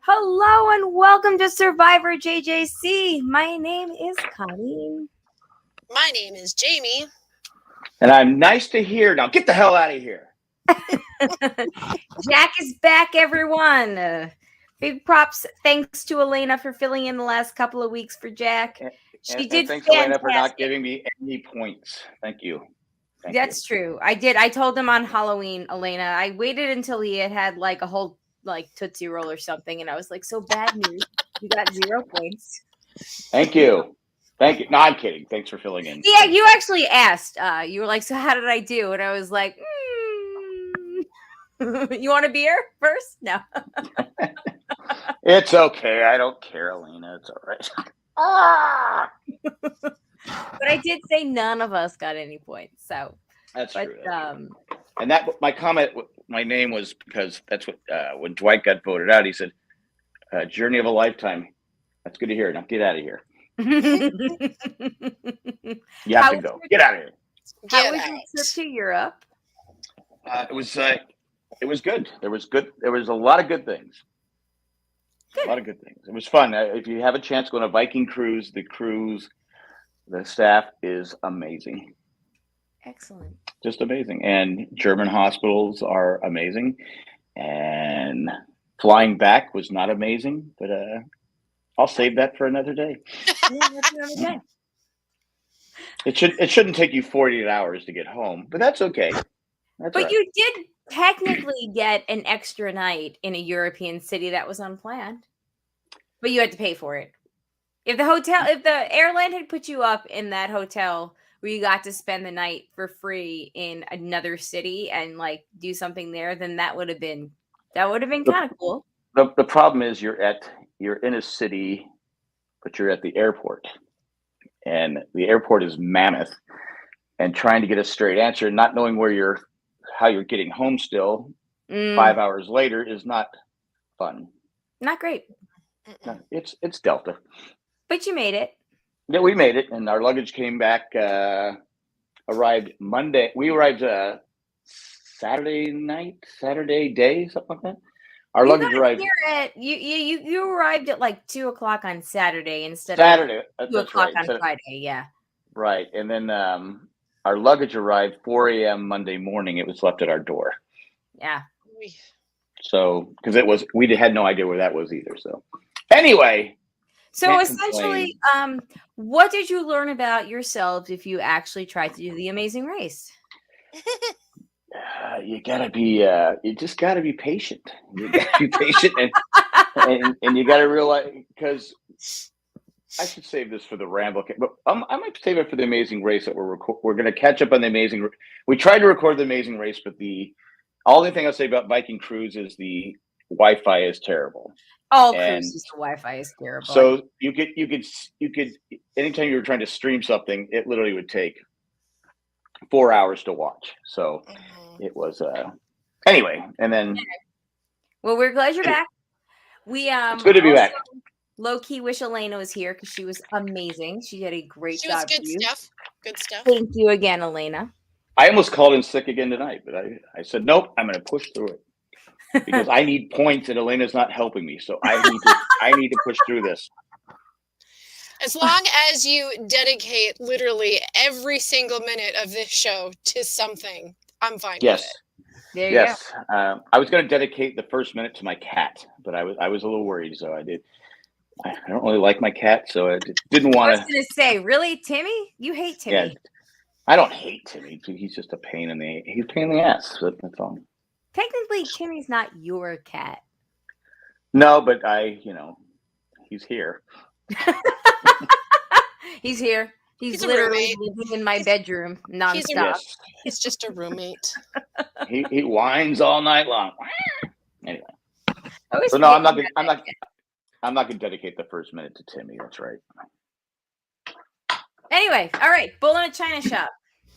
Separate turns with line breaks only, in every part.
Hello and welcome to Survivor JJC. My name is Colleen.
My name is Jamie.
And I'm nice to hear. Now get the hell out of here.
Jack is back, everyone. Big props. Thanks to Elena for filling in the last couple of weeks for Jack. She did.
Thanks,
fantastic.
Elena, for not giving me any points. Thank you.
That's true. I did. I told him on Halloween, Elena. I waited until he had like a whole Tootsie Roll or something, and I was like, "So bad news. You got 0 points."
Thank you. Thank you. No, I'm kidding. Thanks for filling in.
Yeah, you actually asked. You were like, "So how did I do?" And I was like, "You want a beer first?" No.
It's okay. I don't care, Elena. It's all right.
But I did say none of us got any points. So
that's true.
And
that my comment, my name was because that's what when Dwight got voted out, he said, "Journey of a lifetime." That's good to hear. Now get out of here. You have to go. Get out of here.
How was your trip to Europe?
It was good. There was a lot of good things.
Good.
A lot of good things. It was fun. If you have a chance, go on a Viking cruise. The staff is amazing.
Excellent.
Just amazing. And German hospitals are amazing. And flying back was not amazing, but I'll save that for another day. It shouldn't take you 48 hours to get home, but that's okay.
But you did technically get an extra night in a European city that was unplanned, but you had to pay for it. If the airline had put you up in that hotel where you got to spend the night for free in another city and do something there, then that would have been kind of cool.
The problem is you're in a city, but you're at the airport, and the airport is mammoth, and trying to get a straight answer, not knowing how you're getting home still 5 hours later is not fun.
Not great.
No, it's Delta.
But you made it.
Yeah, we made it, and our luggage came back. Arrived Monday. We arrived Saturday day, something like that. Our luggage arrived.
You arrived at 2:00 on Saturday instead
Saturday.
of 2:00 on Friday. Yeah.
Right, and then our luggage arrived 4 a.m. Monday morning. It was left at our door.
Yeah.
So, because we had no idea where that was either. So, anyway.
So essentially, what did you learn about yourselves if you actually tried to do the Amazing Race?
You just gotta be patient. You gotta be patient, and you gotta realize, because I should save this for the ramble, but I might save it for the Amazing Race that we're going to catch up on the Amazing. We tried to record the Amazing Race, but the only thing I'll say about Viking Cruise is the Wi-Fi is terrible.
All cruises, the Wi-Fi is terrible.
So you could anytime you were trying to stream something, it literally would take 4 hours to watch. So it was anyway, and then.
Well, we're glad you're back. It's
good to be back.
Low key wish Elena was here because she was amazing. She did a great job.
She was good stuff. Good stuff.
Thank you again, Elena.
I almost called in sick again tonight, but I said nope. I'm going to push through it because I need points, and Elena's not helping me. So I need to push through this.
As long as you dedicate literally every single minute of this show to something, I'm fine with it.
There you
go. I was going to dedicate the first minute to my cat, but I was a little worried, so I did. I don't really like my cat, so I didn't want to.
I was going to say, really, Timmy? You hate Timmy?
Yeah, I don't hate Timmy. He's just a pain in the ass. That's all.
Technically, Timmy's not your cat.
No, but he's here.
He's here. He's literally living in my bedroom nonstop.
He's just a roommate.
He whines all night long. Anyway, so no, I'm not going to dedicate the first minute to Timmy. That's right.
Anyway, all right. Bull in a China Shop.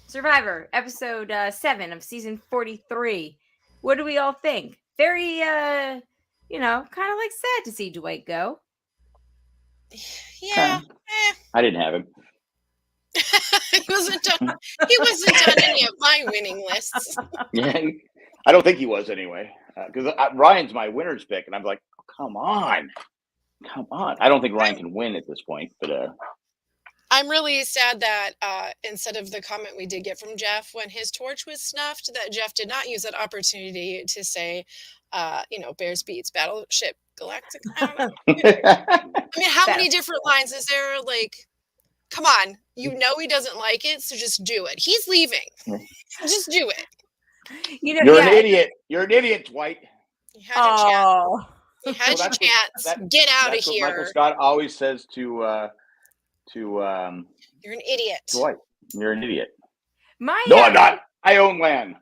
Survivor, episode 7 of season 43. What do we all think? Very, kind of sad to see Dwight go.
Yeah.
I didn't have him.
He wasn't He wasn't on any of my winning lists.
Yeah, I don't think he was anyway. Because Ryan's my winner's pick, and I'm like, oh, come on. I don't think Ryan can win at this point, but
I'm really sad that instead of the comment we did get from Jeff when his torch was snuffed, that Jeff did not use that opportunity to say, Bears beats Battleship Galactica. I don't know. I mean, how many different lines is there? Like, come on, he doesn't like it, so just do it. He's leaving. Just do it.
You're an idiot. You're an idiot, Dwight.
You had your chance. You had your chance. Get out of here.
Michael Scott always says to
you're an idiot.
Dwight, you're an idiot.
No,
I'm not. I own land.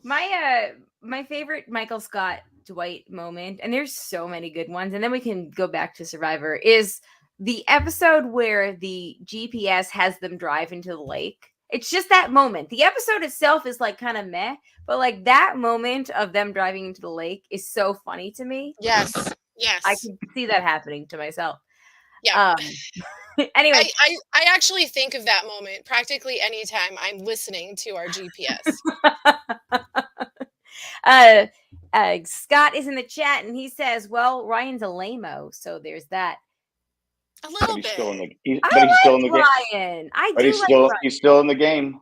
My favorite Michael Scott Dwight moment, and there's so many good ones, and then we can go back to Survivor, is the episode where the GPS has them drive into the lake. It's just that moment. The episode itself is like kind of meh, but like that moment of them driving into the lake is so funny to me.
Yes.
I can see that happening to myself.
Yeah.
Anyway,
I actually think of that moment practically anytime I'm listening to our GPS.
Scott is in the chat and he says, "Well, Ryan's a lame-o, so there's that."
A little bit.
He's still in the game.
Ryan.
He's still in the game.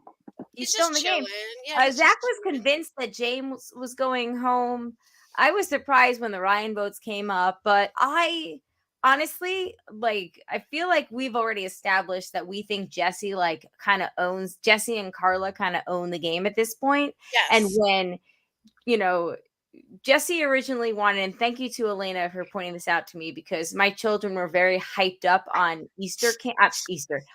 He's still in the game.
Yeah,
Zach was convinced that James was going home. I was surprised when the Ryan votes came up, but I honestly, I feel like we've already established that we think Jesse Jesse and Carla kind of own the game at this point.
Yes.
And when, Jesse originally wanted, and thank you to Elena for pointing this out to me, because my children were very hyped up on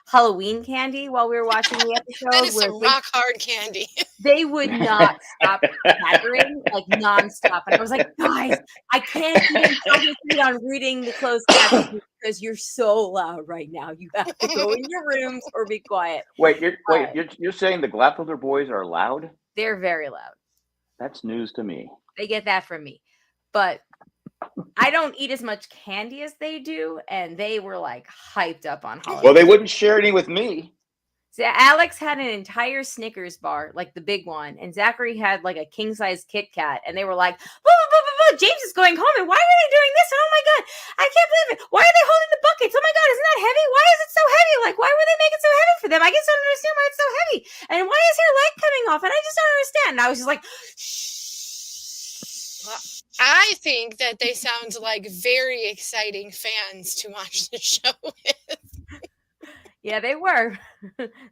Halloween candy while we were watching the episode.
That is some rock hard candy.
They would not stop chattering, nonstop. And I was like, guys, I can't even concentrate on reading the closed captions because you're so loud right now. You have to go in your rooms or be quiet.
Wait, you're saying the Gladfelder boys are loud?
They're very loud.
That's news to me.
They get that from me. But I don't eat as much candy as they do, and they were hyped up on Halloween.
Well, they wouldn't share any with me.
So Alex had an entire Snickers bar, the big one, and Zachary had a king-size Kit Kat, and they were like, James is going home, and why are they doing this? Oh my God, I can't believe it. Why are they holding the buckets? Oh my God, isn't that heavy? Why is it so heavy? Why would they make it so heavy for them? I just don't understand why it's so heavy. And why is her leg coming off? And I just don't understand. And I was just like, shh.
I think that they sound like very exciting fans to watch the show with.
Yeah, they were.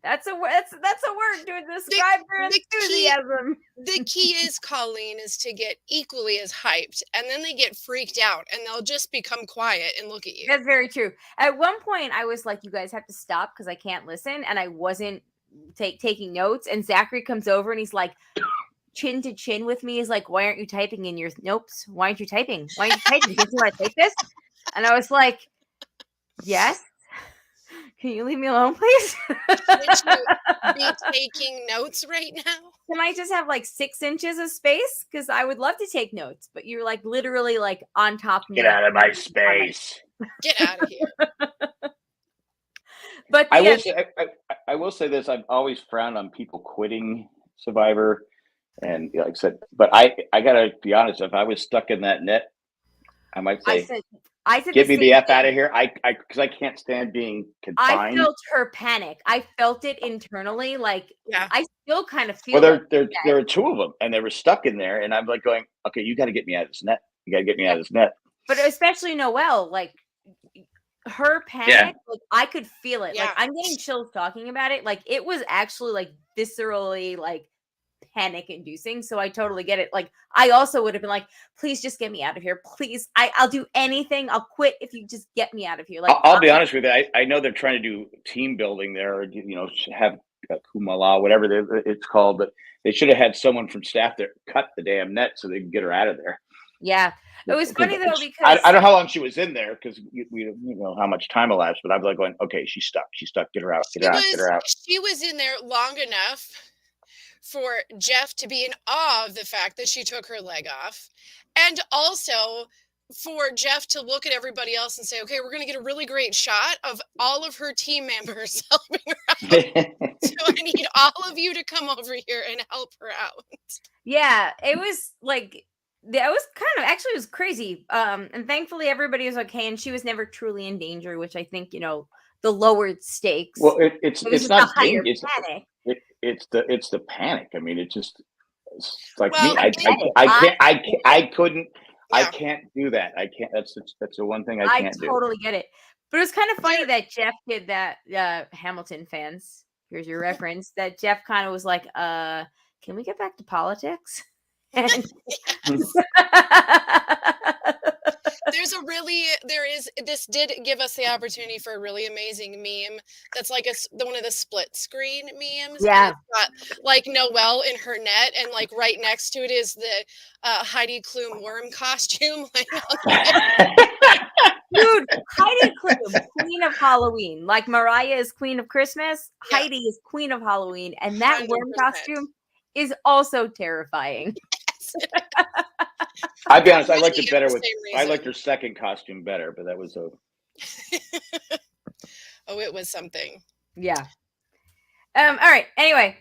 That's a word to describe their enthusiasm.
The key is, Colleen, is to get equally as hyped, and then they get freaked out, and they'll just become quiet and look at you.
That's very true. At one point, I was like, "You guys have to stop because I can't listen," and I wasn't taking notes. And Zachary comes over and he's like, chin to chin with me, is like, "Why aren't you typing in your notes? Why aren't you typing? Why aren't you typing? Don't you want to take this?" And I was like, "Yes. Can you leave me alone, please?"
Should you be taking notes right now?
Can I just have 6 inches of space? Because I would love to take notes, but you're literally on top of me.
Get out of my space.
Get out of here.
But
I will say this: I've always frowned on people quitting Survivor, and like I said, but I gotta be honest. If I was stuck in that net, I might say,
I said
"Get me the F out of here!" Because I can't stand being confined.
I felt her panic. I felt it internally.
Yeah.
I still kind of feel.
Well, there were 2 of them, and they were stuck in there, and I'm going, "Okay, you got to get me out of this net. You got to get me out of this net."
But especially Noelle, her panic, I could feel it.
Yeah.
I'm getting chills talking about it. It was actually viscerally panic inducing. So I totally get it. I also would have been like, "Please just get me out of here. Please. I'll do anything. I'll quit if you just get me out of here."
I'll be honest with you. I know they're trying to do team building there, or, have Kumala, whatever it's called, but they should have had someone from staff that cut the damn net so they could get her out of there.
Yeah. It was funny though, because
I don't know how long she was in there, because we don't know how much time elapsed, but I'm going, okay, she's stuck. Get her out. Get her out.
She was in there long enough for Jeff to be in awe of the fact that she took her leg off, and also for Jeff to look at everybody else and say, "Okay, we're going to get a really great shot of all of her team members helping her out." So need all of you to come over here and help her out.
Yeah, it was like that was kind of actually it was crazy. And thankfully everybody was okay, and she was never truly in danger, which I think the lowered stakes.
Well,
It was
it's
just
not
a higher
danger.
panic.
It's the panic. I mean, it's like
Well,
me. I couldn't. I
Yeah.
can't do that. I can't. That's the one thing I
I
can't do.
totally get it. But it was kind of funny
There-
that Jeff did that. Hamilton fans, here's your reference. That Jeff kind of was like, can we get back to politics? And
this did give us the opportunity for a really amazing meme that's like one of the split screen memes.
Yeah.
And it's got like Noelle in her net, and like right next to it is the Heidi Klum worm costume.
Dude, Heidi Klum, Queen of Halloween. Like Mariah is Queen of Christmas,
Yeah.
Heidi is Queen of Halloween, and that worm
100%.
costume is also terrifying.
I'll be honest. I liked
Really
it better
for the
with.
same
I liked
reason.
her second costume better, but that was a.
Oh, it was something.
Yeah. All right. Anyway,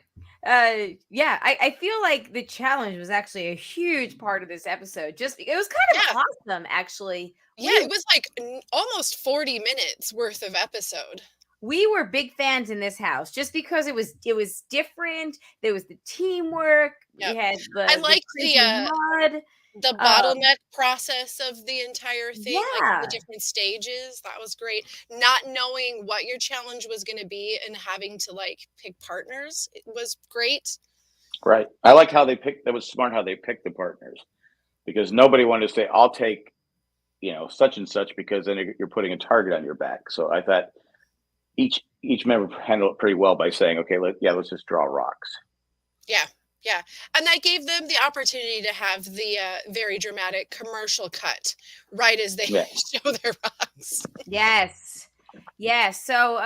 yeah, I feel like the challenge was actually a huge part of this episode. Just it was kind of awesome, actually.
Yeah, it was like almost 40 minutes worth of episode.
We were big fans in this house just because it was different. There was the teamwork.
Yep.
We had
I liked
crazy mud.
the bottleneck process of the entire thing, like
Yeah.
the different stages. That was great. Not knowing what your challenge was going to be and having to like pick partners, it was great.
Right. I liked how they picked. That was smart how they picked the partners, because nobody wanted to say, "I'll take, such and such," because then you're putting a target on your back. So I thought each member handled it pretty well by saying, "Okay, let's just draw rocks."
Yeah. And that gave them the opportunity to have the very dramatic commercial cut right as they show their rocks.
Yes. So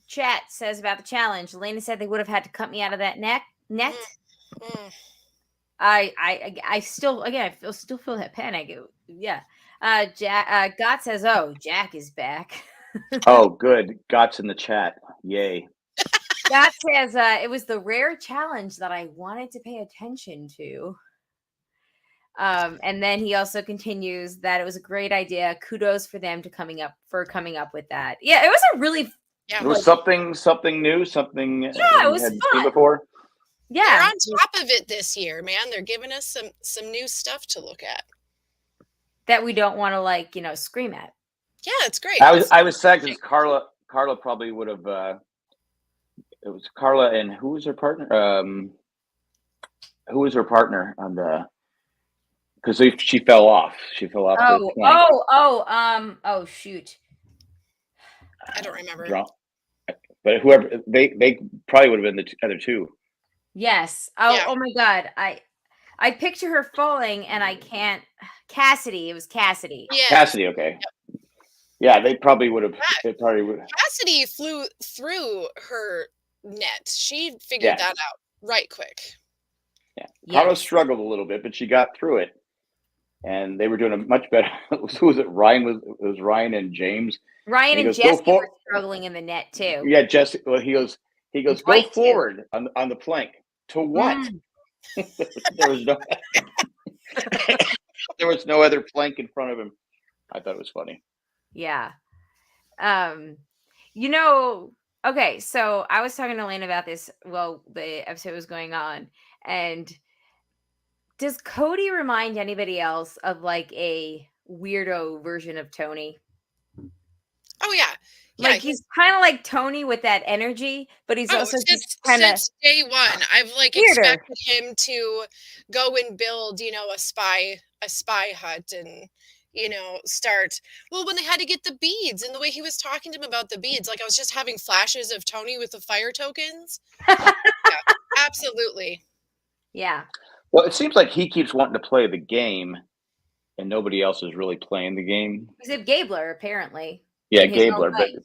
chat says about the challenge. Elena said they would have had to cut me out of that net.
Mm.
I still feel that panic. Yeah. Gott says, "Oh, Jack is back."
Oh, good. Gott's in the chat. Yay.
Gott says, "It was the rare challenge that I wanted to pay attention to." And then he also continues that it was a great idea. Kudos for them coming up with that. Yeah, it was a really
It was something new, something
it was
hadn't
fun.
seen before.
Yeah,
they're on top of it this year, man. They're giving us some new stuff to look at
that we don't want to scream at.
Yeah, it's great.
I was sad because Carla probably would have. It was Carla, and who was her partner? Who was her partner on the? Because she fell off. She fell off.
Oh, shoot.
I don't remember.
But whoever they probably would have been the other two.
Yes. Oh my God. I picture her falling, and I can't. Cassidy. It was Cassidy.
Yeah.
Cassidy. Okay. Yep. Yeah, they probably would have.
Cassidy flew through her net. She figured that out right quick.
Yeah. Carla struggled a little bit, but she got through it, and they were doing a much better. Who was it? It was Ryan and James.
Ryan and Jesse were struggling in the net too.
Yeah, Jesse. Well, he goes. Go forward on the plank. To what? There was no other plank in front of him. I thought it was funny.
Yeah. Okay, so I was talking to Lane about this while the episode was going on, and does Cody remind anybody else of like a weirdo version of Tony?
Oh yeah.
Like he's kind of like Tony with that energy, but he's also just kind of
since day one. I've expected him to go and build, a spy hut and start. Well, when they had to get the beads and the way he was talking to him about the beads, like I was just having flashes of Tony with the fire tokens. Yeah, absolutely.
Yeah.
Well, it seems like he keeps wanting to play the game, and nobody else is really playing the game.
Except Gabler, apparently.
Yeah, Gabler, but in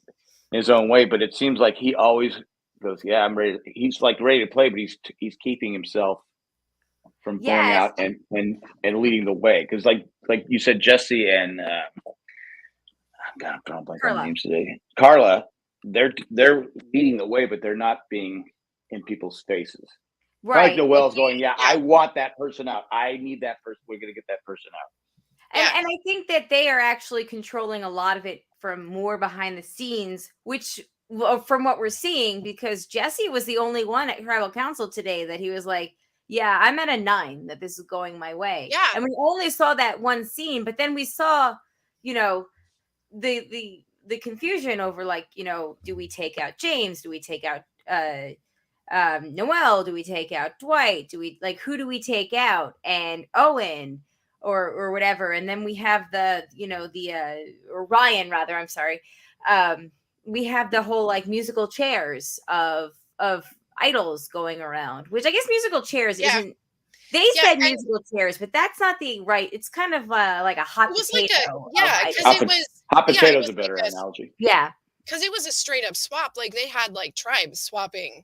his own way. But it seems like he always goes, "Yeah, I'm ready." He's like ready to play, but he's keeping himself from going out and leading the way. Because like you said, Jesse and I'm drawing blank on names today. Carla, they're leading the way, but they're not being in people's faces.
Right.
Like Noel's going,
Yeah.
I want that person out. I need that person. We're going to get that person out.
And I think that they are actually controlling a lot of it from more behind the scenes, which from what we're seeing, because Jesse was the only one at Tribal Council today that he was like, yeah, I'm at a 9 that this is going my way.
Yeah.
And we only saw that one scene, but then we saw, the confusion over like, do we take out James? Do we take out Noel? Do we take out Dwight? Who do we take out? And Owen or whatever. And then we have or Ryan rather, I'm sorry. We have the whole like musical chairs of idols going around, which I guess musical chairs isn't. They said musical chairs, but that's not the right. It's kind of like a hot potato.
Because it was
hot potato is a better analogy.
Yeah,
because it was a straight up swap. Like they had like tribes swapping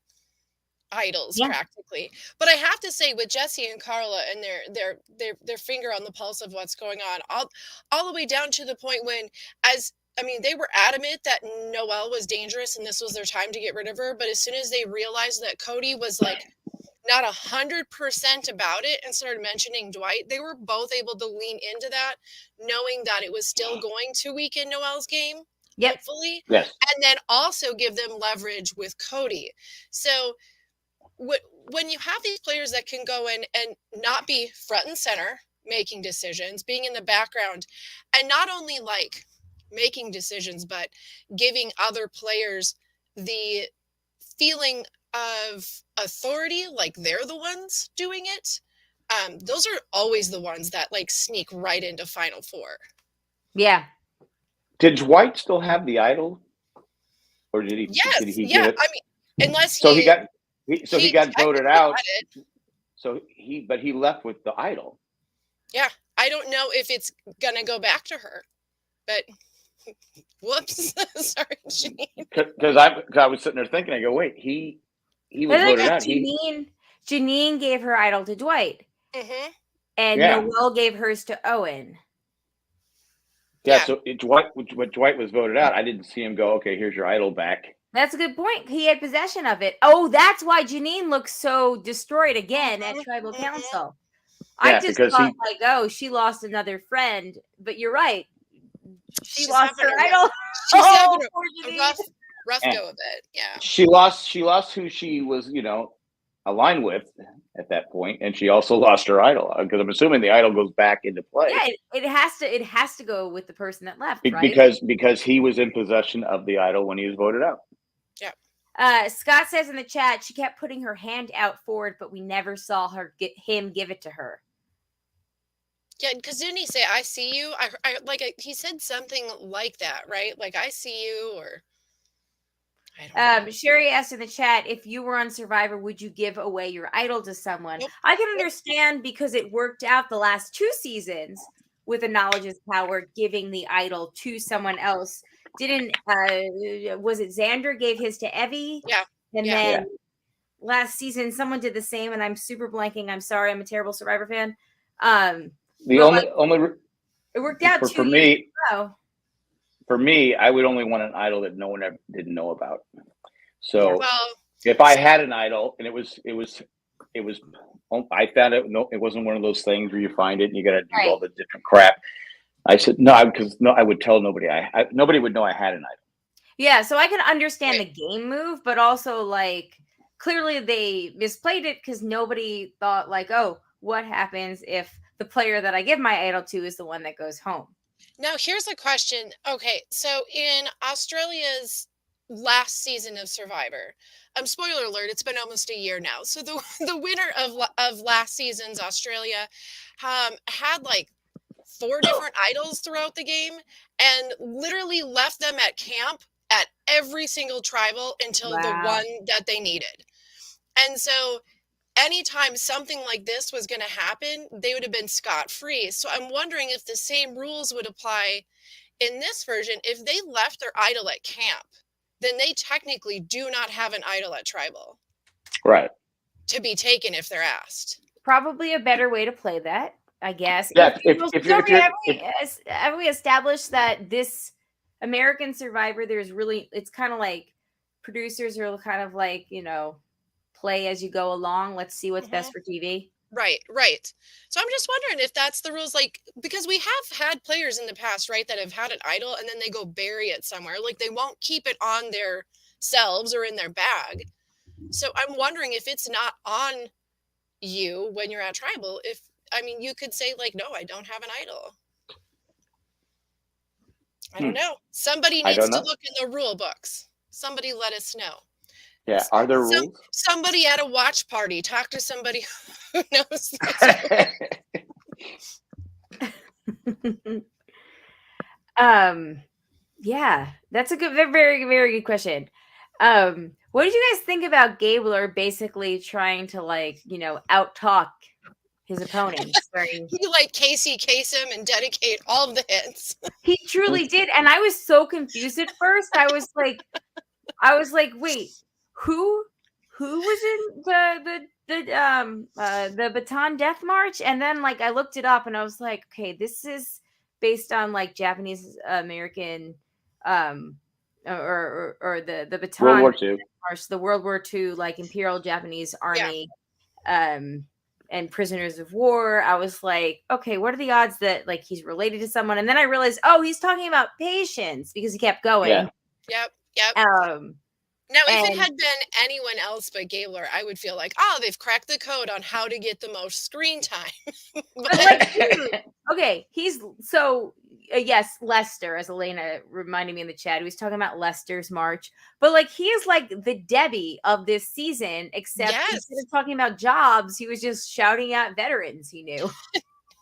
idols practically. But I have to say, with Jesse and Carla and their finger on the pulse of what's going on, all the way down to the point when, they were adamant that Noelle was dangerous and this was their time to get rid of her. But as soon as they realized that Cody was like not 100% about it and started mentioning Dwight, they were both able to lean into that, knowing that it was still going to weaken Noelle's game. Hopefully.
Yes.
And then also give them leverage with Cody. So when you have these players that can go in and not be front and center making decisions, being in the background, and not only like making decisions, but giving other players the feeling of authority, like they're the ones doing it. Those are always the ones that like sneak right into Final Four.
Yeah.
Did Dwight still have the idol, or did he?
Yes.
Did he get it?
I mean, unless
he got voted out. But he left with the idol.
Yeah, I don't know if it's gonna go back to her, but whoops, sorry, Janine.
Because I was sitting there thinking, I go, wait, he was voted out.
Janine gave her idol to Dwight, and Noelle gave hers to Owen.
Yeah, so when Dwight was voted out, I didn't see him go, okay, here's your idol back.
That's a good point. He had possession of it. Oh, that's why Janine looks so destroyed again at Tribal Council. I just thought she lost another friend. But you're right. She's lost her idol.
She's having a rough go of it. Yeah.
She lost who she was, aligned with at that point, and she also lost her idol, because I'm assuming the idol goes back into play.
Yeah, it has to go with the person that left, right?
Because he was in possession of the idol when he was voted out.
Yeah.
Scott says in the chat she kept putting her hand out forward, but we never saw him give it to her.
Yeah, because didn't he say "I see you"? He said something like that, right? Like "I see you," or.
Sherry asked in the chat, if you were on Survivor, would you give away your idol to someone? Nope. I can understand, because it worked out the last 2 seasons with a knowledge is power, giving the idol to someone else. Was it Xander gave his to Evie?
Yeah.
And then last season someone did the same, and I'm super blanking. I'm sorry, I'm a terrible Survivor fan. It worked out
for me. For me, I would only want an idol that no one ever didn't know about. So if I had an idol and it was, I found it. No, it wasn't one of those things where you find it and you got to do all the different crap. I said no, because I would tell nobody. Nobody would know I had an idol.
Yeah, so I can understand the game move, but also like clearly they misplayed it, because nobody thought like, oh, what happens if the player that I give my idol to is the one that goes home?
Now, here's a question. Okay, so in Australia's last season of Survivor, spoiler alert, it's been almost a year now. So the winner of last season's Australia had like 4 different idols throughout the game, and literally left them at camp at every single tribal until the one that they needed. And so anytime something like this was going to happen, they would have been scot-free. So I'm wondering if the same rules would apply in this version. If they left their idol at camp, then they technically do not have an idol at tribal.
Right.
To be taken if they're asked.
Probably a better way to play that, I guess.
Yeah.
Have we established that this American Survivor, it's kind of like producers are kind of like, play as you go along. Let's see what's best for TV.
Right. So I'm just wondering if that's the rules, like, because we have had players in the past, right, that have had it idle and then they go bury it somewhere. Like they won't keep it on their selves or in their bag. So I'm wondering if it's not on you when you're at tribal, you could say like, no, I don't have an idol. I don't know. Somebody needs to look in the rule books. Somebody let us know.
Yeah. Are there rules?
Somebody at a watch party, talk to somebody who knows.
Yeah, that's a very, very good question. What did you guys think about Gabler basically trying to out-talk his opponents?
He like Casey Kasem and dedicate all of the hits.
He truly did, and I was so confused at first. I was like, wait, who was in the Bataan Death March? And then I looked it up, and I was like, okay, this is based on Japanese American or the Bataan
World War II.
March, the World War II Imperial Japanese Army and prisoners of war. I was like, okay, what are the odds that he's related to someone? And then I realized, oh, he's talking about patience because he kept going.
Yeah.
Yep. Now, if it had been anyone else but Gabler, I would feel like, oh, they've cracked the code on how to get the most screen time.
Dude, okay, yes, Lester, as Elena reminded me in the chat, he was talking about Lester's march, but he is the Debbie of this season, except instead of talking about jobs, he was just shouting out veterans he knew.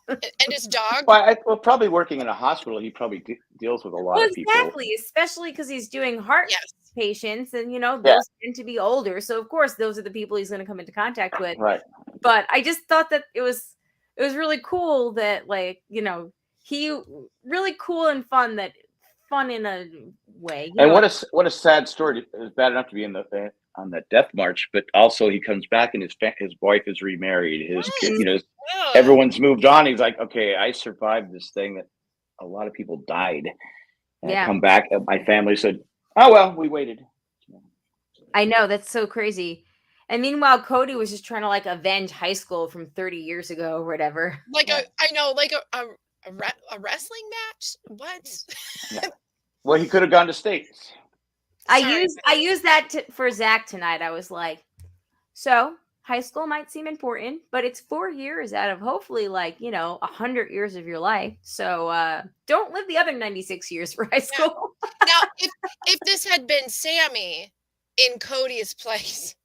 And his dog.
Well, probably working in a hospital, he probably deals with a lot of people.
Exactly, especially because he's doing heart patients, and those tend to be older. So of course, those are the people he's going to come into contact with.
Right.
But I just thought that it was really cool that he really cool and fun in a way.
And what a sad story. It's bad enough to be on the death march, but also he comes back and his wife is remarried. His kid, everyone's moved on. He's like, okay, I survived this thing that a lot of people died. And I come back, and my family said, oh well, we waited.
I know, that's so crazy. And meanwhile, Cody was just trying to avenge high school from 30 years ago or whatever.
A wrestling match? What?
Yeah. Well, he could have gone to states.
I used that for Zach tonight. I was like, so high school might seem important, but it's 4 years out of hopefully 100 years of your life. So don't live the other 96 years for high school.
Now, if this had been Sammy in Cody's place,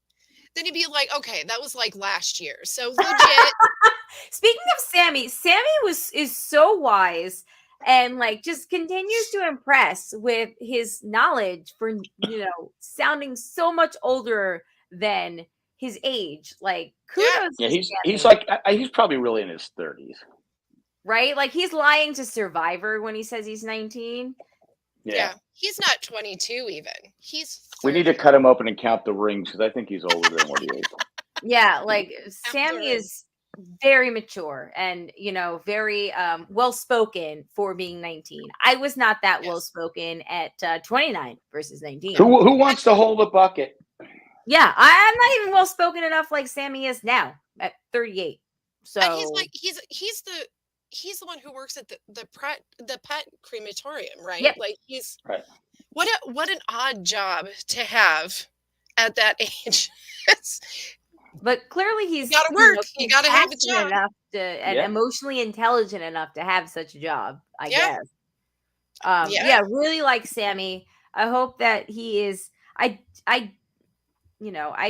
then he'd be like, okay, that was last year. So legit.
Speaking of Sammy is so wise and just continues to impress with his knowledge for sounding so much older than his age. Kudos.
Yeah, he's probably really in his 30s.
Right? He's lying to Survivor when he says he's 19.
Yeah. He's not 22 even. He's 30.
We need to cut him open and count the rings because I think he's older than what he is.
Yeah, Sammy is very mature and very well spoken for being 19. I was not that well spoken at 29 versus 19.
Who wants to hold a bucket?
Yeah, I'm not even well spoken enough like Sammy is now at 38. So
and he's the one who works at the pet crematorium, right?
Yep.
He's
right.
What an odd job to have at that age.
But clearly he's
got to work. You got to have a job
enough and emotionally intelligent enough to have such a job, I guess. Really like Sammy. I hope that he is. I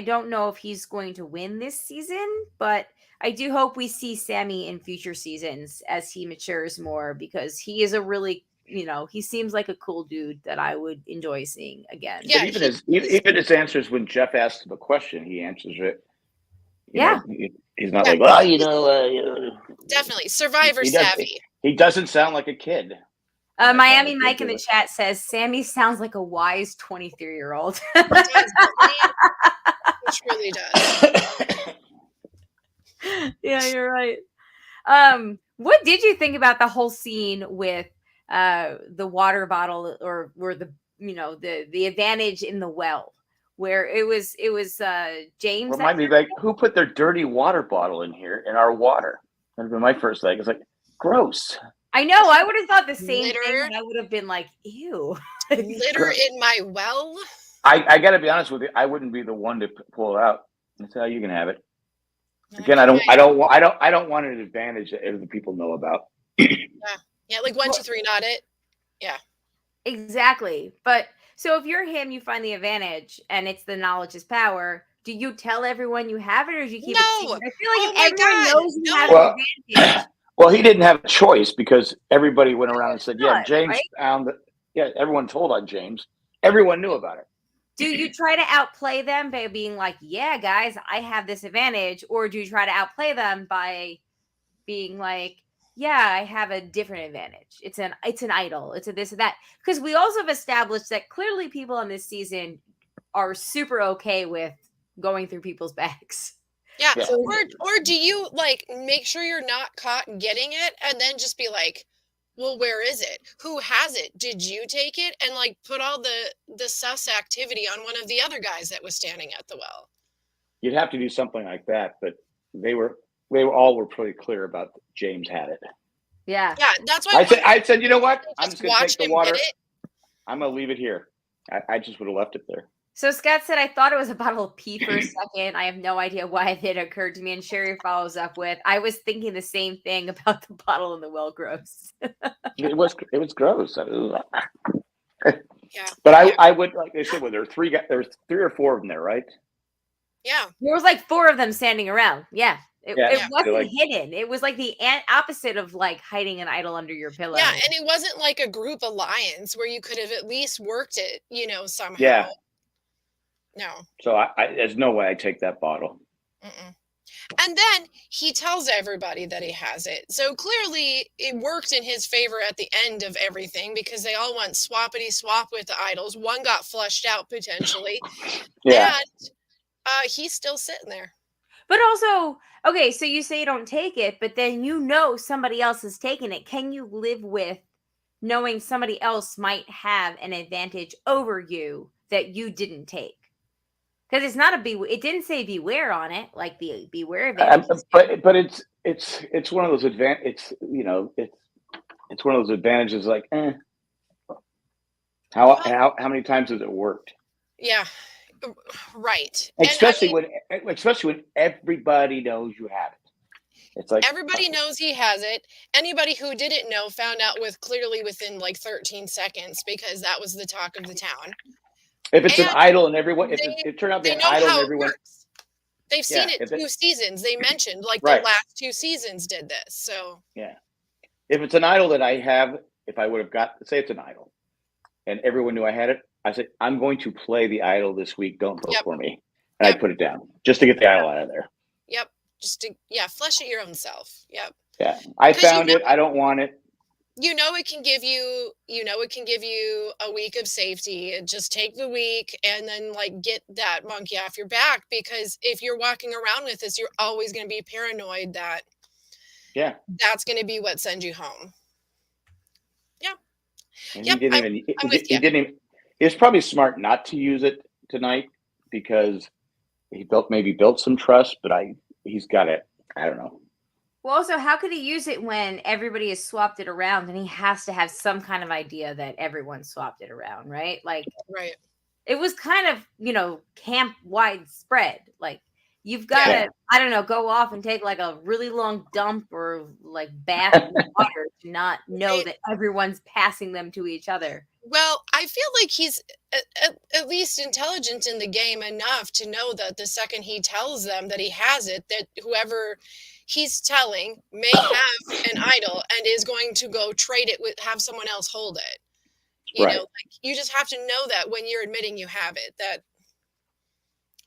don't know if he's going to win this season, but I do hope we see Sammy in future seasons as he matures more because he is a really, he seems like a cool dude that I would enjoy seeing again.
Yeah, even his answers when Jeff asks him a question, he answers it. He's not like, well,
definitely Survivor savvy.
He doesn't sound like a kid.
Miami Mike in the chat says Sammy sounds like a wise 23-year-old.
It really does.
Yeah, you're right. What did you think about the whole scene with the water bottle or the the advantage in the well, where it was James.
Remind me, like, who put their dirty water bottle in here in our water? That'd be my first thing. It's like, gross.
I know. I would have thought the same
Litter.
thing. And I would have been like, ew.
Litter in my well.
I got to be honest with you. I wouldn't be the one to pull it out. That's how you can have it. Again, I don't want an advantage that other people know about.
Yeah, like 1, 2, 3, not it. Yeah.
Exactly. But so if you're him, you find the advantage, and it's the knowledge is power. Do you tell everyone you have it, or do you keep it secret? I feel like if everyone knows you have an advantage.
Well, he didn't have a choice because everybody went around and said, "Yeah, James
right?
found it." Yeah, everyone told on James. Everyone knew about it.
Do you try to outplay them by being like, "Yeah, guys, I have this advantage," or do you try to outplay them by being like, "Yeah, I have a different advantage. It's an idol. It's a this and that." Because we also have established that clearly people on this season are super okay with going through people's bags.
Yeah.
Yeah.
Or do you like make sure you're not caught getting it and then just be like, well, where is it? Who has it? Did you take it? And like put all the sus activity on one of the other guys that was standing at the well.
You'd have to do something like that, but they all were pretty clear about James had it.
Yeah.
Yeah, that's why
I said, you know what? I'm
just
just gonna take the
him
water.
get it.
I'm gonna leave it here. I just would have left it there.
So Scott said, I thought it was a bottle of pee for a second. I have no idea why it occurred to me. And Sherry follows up with, I was thinking the same thing about the bottle in the well. Gross.
It was gross.
Yeah.
But I would, like they said, well, there was 3 or 4 of them there, right?
Yeah.
There was like 4 of them standing around. Yeah. It wasn't
like,
hidden. It was like the opposite of like hiding an idol under your pillow.
Yeah, and it wasn't like a group alliance where you could have at least worked it, somehow.
Yeah.
No.
So there's no way I take that bottle.
Mm-mm. And then he tells everybody that he has it. So clearly it worked in his favor at the end of everything because they all went swappity swap with the idols. One got flushed out potentially.
Yeah.
And he's still sitting there.
But also, okay, so you say you don't take it, but then somebody else has taken it. Can you live with knowing somebody else might have an advantage over you that you didn't take? Because it's not it didn't say beware on it, like the beware advantage.
But it's one of those it's one of those advantages like how many times has it worked?
Yeah. Right.
Especially when everybody knows you have it. It's like
everybody knows he has it. Anybody who didn't know found out within like 13 seconds because that was the talk of the town.
If it's an idol and everyone, if it turned out to be an idol and everyone,
works. They've seen it 2 seasons. They mentioned like
right.
the last 2 seasons did this. So
yeah, if it's an idol that I have, if I would have say it's an idol, and everyone knew I had it, I said I'm going to play the idol this week. Don't vote for me, and I put it down just to get the idol out of there.
Yep, just to flesh it your own self. Yep.
Yeah, I found it. I don't want it.
It can give you a week of safety. Just take the week and then like get that monkey off your back, because if you're walking around with this, you're always going to be paranoid that that's going to be what sends you home. Yeah.
And he didn't even. It was probably smart not to use it tonight because he built some trust, but he's got it. I don't know.
Well, also, how could he use it when everybody has swapped it around and he has to have some kind of idea that everyone swapped it around, right? Like,
right.
It was kind of, camp wide spread. Like, you've got to, I don't know, go off and take like a really long dump or like bath in water to not know that everyone's passing them to each other.
Well, I feel like he's at least intelligent in the game enough to know that the second he tells them that he has it, that whoever he's telling may have an idol and is going to go trade it have someone else hold it. You just have to know that when you're admitting you have it.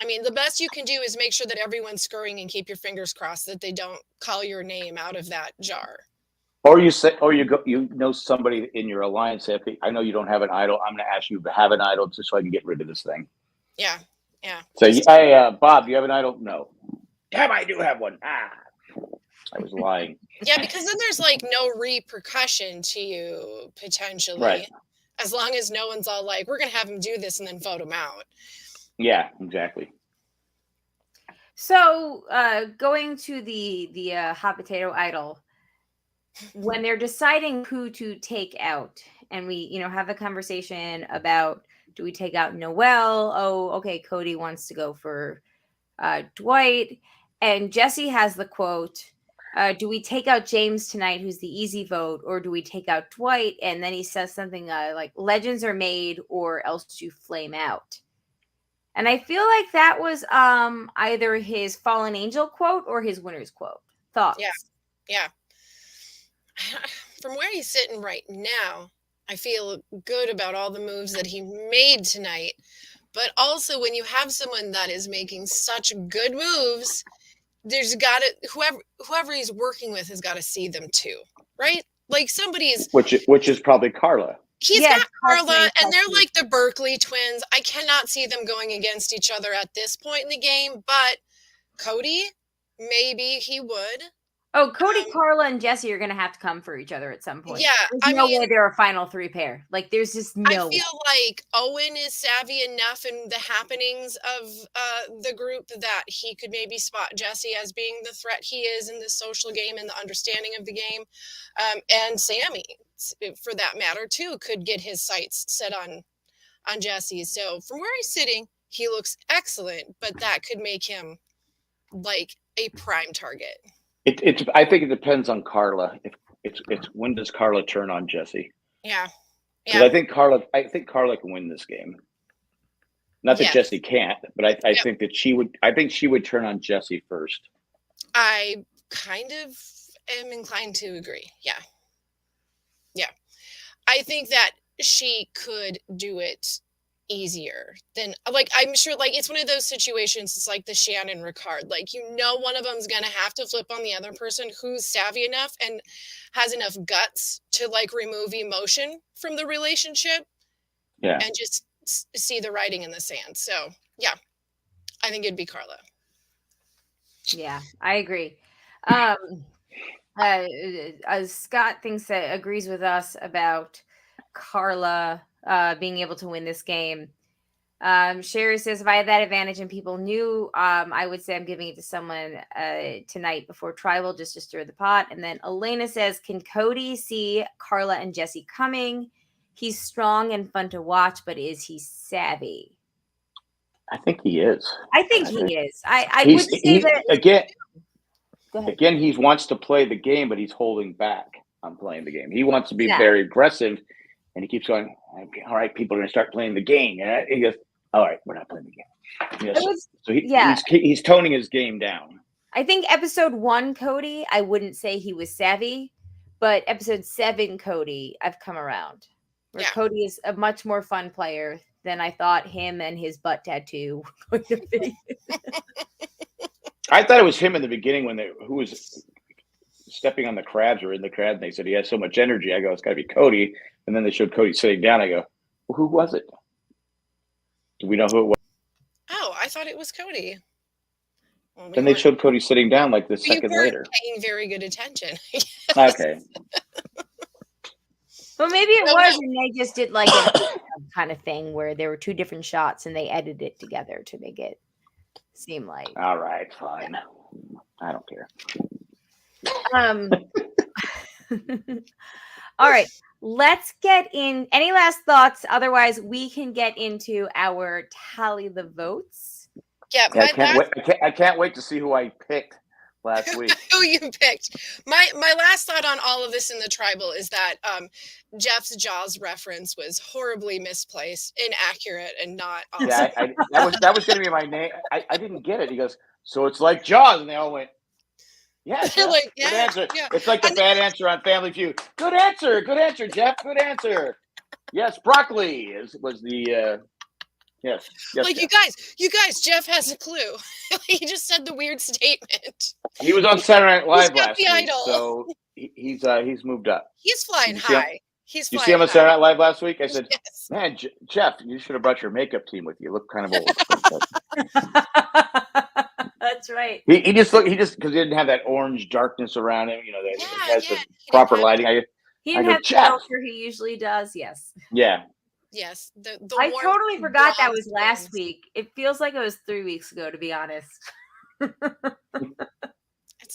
The best you can do is make sure that everyone's scurrying and keep your fingers crossed that they don't call your name out of that jar.
Or you somebody in your alliance say, okay, I know you don't have an idol. I'm going to ask you to have an idol just so I can get rid of this thing.
Yeah. Yeah.
So, hey, Bob, do you have an idol? No. Damn, I do have one. I was lying.
Yeah, because then there's like no repercussion to you potentially,
Right.
as long as no one's all like, "We're gonna have him do this and then vote him out."
Yeah, exactly.
So, going to the hot potato idol, when they're deciding who to take out, and we, have a conversation about, do we take out Noel? Oh, okay, Cody wants to go for Dwight, and Jesse has the quote. Do we take out James tonight, who's the easy vote, or do we take out Dwight? And then he says something like, legends are made or else you flame out. And I feel like that was either his fallen angel quote or his winner's quote. Thoughts?
Yeah. From where he's sitting right now, I feel good about all the moves that he made tonight. But also, when you have someone that is making such good moves, there's got to whoever he's working with has got to see them too, right? Like somebody's
which is probably Carla.
He's
Yes,
got Carla, and they're
Kelsey.
like the Berkeley twins. I cannot see them going against each other at this point in the game, but Cody, maybe he would.
Oh, Cody, Carla, and Jesse are going to have to come for each other at some point.
Yeah,
There's no way they're a final three pair. Like, there's just no
I feel like Owen is savvy enough in the happenings of the group that he could maybe spot Jesse as being the threat he is in the social game and the understanding of the game. And Sammy, for that matter, too, could get his sights set on Jesse. So from where he's sitting, he looks excellent, but that could make him like a prime target.
I think it depends on Carla. If it's when does Carla turn on Jesse?
Yeah.
Because I think Carla can win this game. Not that Jesse can't, but I think that she would. I think she would turn on Jesse first.
I kind of am inclined to agree. Yeah. I think that she could do it easier than, like, I'm sure, like, it's one of those situations. It's like the Shannon Ricard, like, one of them's gonna have to flip on the other person who's savvy enough and has enough guts to like remove emotion from the relationship, and just see the writing in the sand. So yeah, I think it'd be Carla.
Yeah, I agree. Scott agrees with us about Carla being able to win this game. Sherry says, if I had that advantage and people knew, I would say I'm giving it to someone tonight before Tribal, just to stir the pot. And then Elena says, can Cody see Carla and Jesse coming? He's strong and fun to watch, but is he savvy?
I think he is.
I think he is. I would say that
again, he wants to play the game, but he's holding back on playing the game. He wants to be very aggressive, and he keeps going, all right, people are going to start playing the game. And he goes, all right, we're not playing the game. Yes. So he's toning his game down.
I think episode 1, Cody, I wouldn't say he was savvy, but episode 7, Cody, I've come around. Where Cody is a much more fun player than I thought him and his butt tattoo were going to be.
I thought it was him in the beginning when who was stepping on the crabs or in the crab, and they said he has so much energy. I go, it's got to be Cody. And then they showed Cody sitting down. I go, well, who was it? Do we know who it was?
Oh, I thought it was Cody.
Well, then they showed Cody sitting down like this second later.
Paying very good attention.
Okay.
Well, maybe it was, and they just did like a kind of thing where there were 2 different shots and they edited it together to make it seem like.
All right, fine. I don't care.
All right, let's get in. Any last thoughts? Otherwise, we can get into our tally the votes.
Yeah,
I can't wait to see who I picked last week.
Who you picked? My last thought on all of this in the Tribal is that Jeff's Jaws reference was horribly misplaced, inaccurate, and not awesome.
Yeah, that was going to be my name. I didn't get it. He goes, so it's like Jaws, and they all went, yeah, like, good answer. Yeah. It's like the bad answer on Family Feud. Good answer, Jeff. Good answer. Yes, broccoli was the. Yes.
Like Jeff. you guys, Jeff has a clue. He just said the weird statement.
He was on Saturday Night Live last week, so he's moved up.
He's flying high.
You see him on Saturday Night Live last week? I said, man, Jeff, you should have brought your makeup team with you. You look kind of old.
That's right.
He just looked. He just because he didn't have that orange darkness around him. You know, that he has
Yeah,
the
he
proper
didn't have
lighting.
He
I
didn't
go,
have the
Jeff.
filter he usually does. Yes.
Yeah.
Yes, the
I
warm
totally forgot that
bronze
was last
tones.
week. It feels like it was 3 weeks ago, to be honest.
It's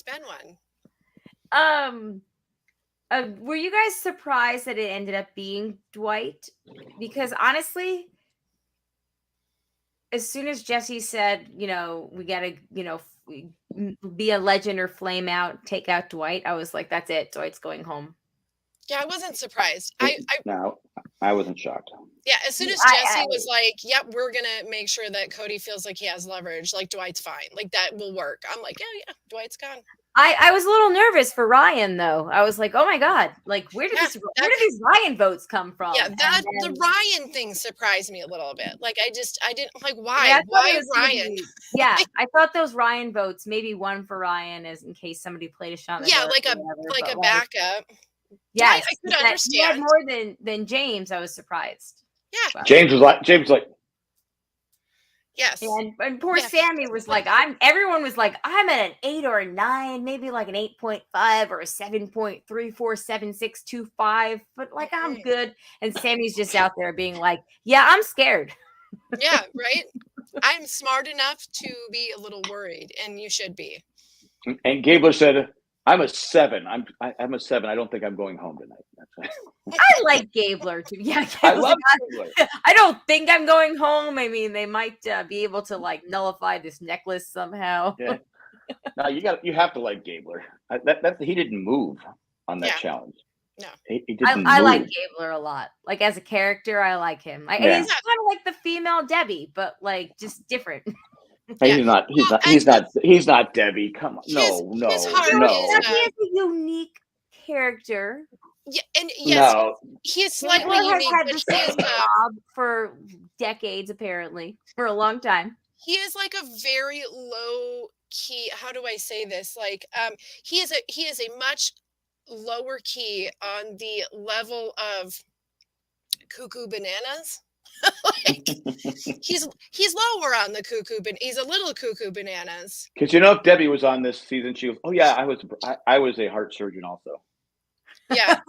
been one.
Were you guys surprised that it ended up being Dwight? Because honestly, as soon as Jesse said, you know, we gotta, you know, be a legend or flame out, take out Dwight, I was like, that's it. Dwight's going home.
Yeah, I wasn't surprised.
No, I wasn't shocked.
Yeah, as soon as
I-
Jesse was like, "Yep, we're gonna make sure that Cody feels like he has leverage, like Dwight's fine, like that will work." I'm like, "Yeah, Dwight's gone."
I was a little nervous for Ryan though. I was like, oh my god, like where did these Ryan votes come from?
Yeah, that
And
the
then-
Ryan thing surprised me a little bit. Like I didn't like why?
Yeah, I thought it
Why
was gonna
Ryan?
be- yeah, I thought those Ryan votes, maybe one for Ryan, as in case somebody played a shot. In the
Yeah,
dark
like
or
a
whatever,
like
but
a backup.
Yes,
I could
that he had
understand.
more than James. I was surprised.
Yeah.
Wow.
James was like,
Yes.
And poor
Yeah.
Sammy was like, everyone was like, I'm at an 8 or a 9, maybe like an 8.5 or a 7.347625, but like I'm
Mhm.
good. And Sammy's just out there being like, yeah, I'm scared.
Yeah, right? I'm smart enough to be a little worried, and you should be.
and Gabler said, "I'm a 7. I'm a 7. I don't think I'm going home tonight." That's right.
I like Gabler too. Yeah,
I
Gabler's
love
like,
Gabler.
I don't think I'm going home. I mean, they might be able to like nullify this necklace somehow.
Yeah. No, you have to like Gabler. He didn't move on that
Yeah.
challenge.
No.
He didn't
I
move.
like Gabler a lot. Like as a character, I like him.
Yeah.
He's kind of like the female Debbie, but like just different.
Hey,
Yeah.
He's not Debbie. Come on.
His
No.
heart
He
is,
has a unique character.
Yeah, and yes,
No.
he is slightly
Gabler has
unique,
had
but
the
he is
same job for decades, apparently, for a long time.
he is like a very low key. How do I say this? Like, he is a much lower key on the level of cuckoo bananas. Like, he's lower on the cuckoo, but he's a little cuckoo bananas.
Because you know, if Debbie was on this season, she was. Oh yeah, I was a heart surgeon also.
Yeah.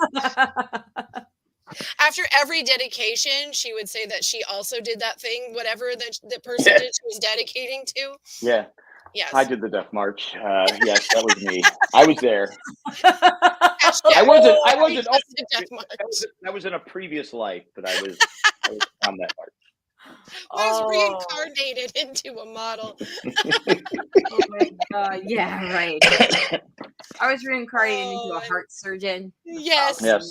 After every dedication, she would say that she also did that thing, whatever the person
Yeah.
did she was dedicating to.
Yeah,
Yes.
I did the Death March. Yes, that was me. I was there.
Hashtag
I wasn't.
requested Death March.
That was in a previous life, but I was on that march.
I was
Oh.
reincarnated into a model.
Oh my god! Yeah, right. I was reincarnated into a
Oh,
heart surgeon.
Yes.
Yes.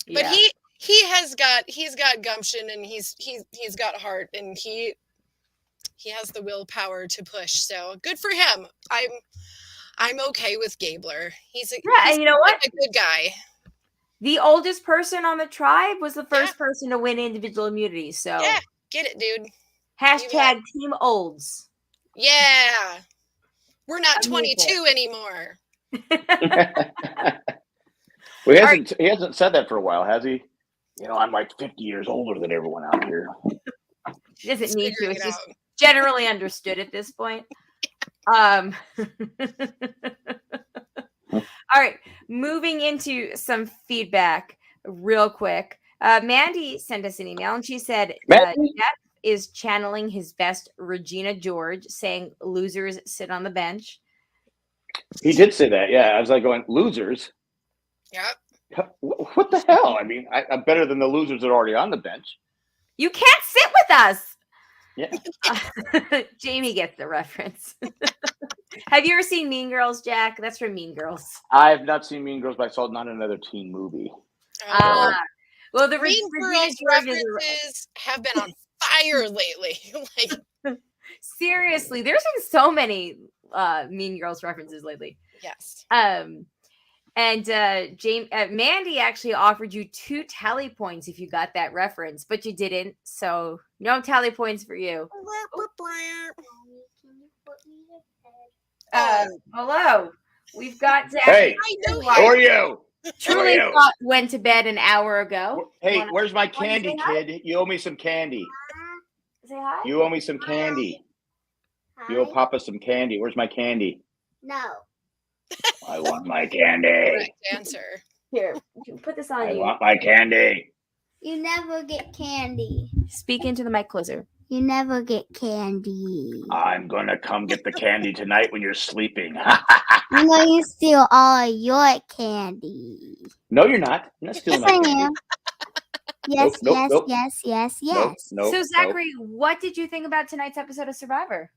But
Yeah.
he's got gumption, and he's got heart, and he has the willpower to push. So good for him. I'm okay with Gabler. He's
and you know what?
a good guy.
The oldest person on the tribe was the first person to win individual immunity. So
Yeah, get it, dude.
hashtag Team Olds.
Yeah. We're not
I'm with
22 anymore.
Well, he hasn't said that for a while, has he? You know, I'm like 50 years older than everyone out here.
He doesn't need to.
Figuring
It's
it
just
out.
generally understood at this point. All right, moving into some feedback real quick. Mandy sent us an email and she said
Mandy?
Jeff is channeling his best Regina George, saying losers sit on the bench.
He did say that. Yeah, I was like going, losers?
Yep.
What the hell? I mean, I'm better than the losers that are already on the bench.
You can't sit with us.
Yeah.
Jamie gets the reference. Have you ever seen Mean Girls, Jack? That's from Mean Girls.
I have not seen Mean Girls, but I saw not another teen movie.
Well, the
Mean
Regina
Girls
George is
references have been on fire lately. Like,
seriously, there's been so many Mean Girls references lately.
yes.
And Mandy actually offered you 2 tally points if you got that reference, but you didn't. So no tally points for you. Hello, we've got Zach.
Hey,
I know
how are you?
Truly
you?
thought went to bed an hour ago.
Hey,
Wanna-
where's my
wanna
candy,
say hi?
kid? You owe me some candy.
Say hi.
You owe me some candy. You owe Papa some candy. Where's my candy?
No.
I want my candy.
Correct answer.
Here, put this on
I
you.
want my candy.
You never get candy.
Speak into the mic closer.
You never get candy.
I'm gonna come get the candy tonight when you're sleeping.
I'm going to steal all your candy.
No, you're not. I'm not stealing
Yes,
my
I
candy.
am. Yes,
Nope,
yes,
nope.
yes, yes,
Nope,
yes.
nope,
So
nope.
Zachary, what did you think about tonight's episode of Survivor?